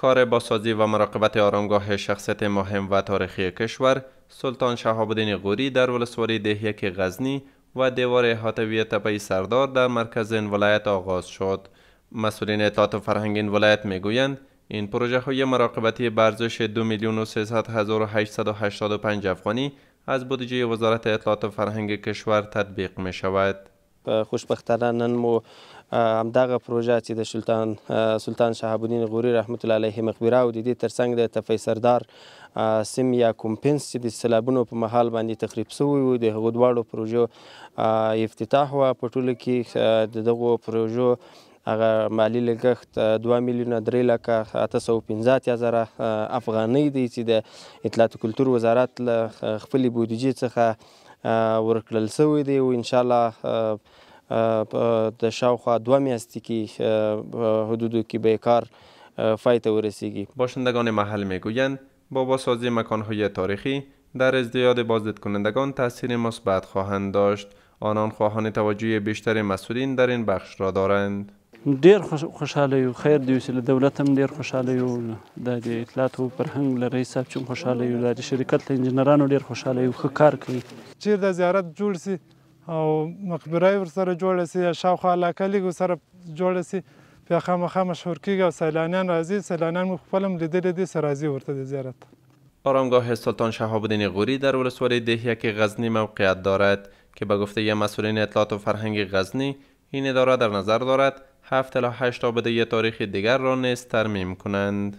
کار بازسازی و مراقبت آرامگاه شخصیت مهم و تاریخی کشور سلطان شهاب الدین غوری در ولسوالی دهیک غزنی و دیوار احاطوی تپه سردار در مرکز این ولایت آغاز شد. مسئولین اطلاعات و فرهنگ این ولایت میگویند این پروژه های مراقبتی به ارزش 2,300,885 افغانی از بودجه وزارت اطلاعات و فرهنگ کشور تطبیق می شود. خوشبختانه نن مو همدغه پروژه چې د سلطان شهاب الدین غوري رحمت الله علیه مقبره او د دې ترڅنګ د تپه سردار سیم یا کومپنس چې د سیلابونو په مهال باندې تخریب شوي وو د هغو دواړو پروژو افتتاح وه. په ټوله کې د دغو پروژو هغه مالی لګښت 2,03,815,000 افغانۍ دی چې د اطلاعات کلتور وزارت له خپلې بودجې څخه ورکړل شوی دی او انشاءالله د شاوخوا 2 میاشتې کې حدودو کې به کار پای ته ورسیږي. باشندگان محل میگویند با بازسازی مکانهای تاریخی در ازدیاد بازدید کنندگان تاثیر مثبت خواهند داشت. آنان خواهان توجه بیشتر مسئولین در این بخش را دارند. ډیر خوشحاله یو، خیر دی چې دولت هم ډیر خوشحاله یو، د اطلاعات او فرهنګ له رئیس صاحب چې خوشحاله یو، د شرکت له انجینرانو ډیر خوشحاله یو، ښه کار کوي. چیرې د زیارت جوړ سي او مقبره ورسره جوړه سي یا شاوخوا علاقه لږ ورسره جوړه سي بیا خامخا مشهور کیږي او سیلانیان راځي. سیلانیان مو خپل هم لیدلی دي چې راځي ورته د زیارت. آرامگاه سلطان شهاب الدین غوری در ولسوالی دهیک غزنی موقعیت دارد که به گفته مسئولین اطلاعات و فرهنگ غزنی این اداره در نظر دارد 7 الی 8 آبادی تاریخی دیگر را نیز ترمیم کنند.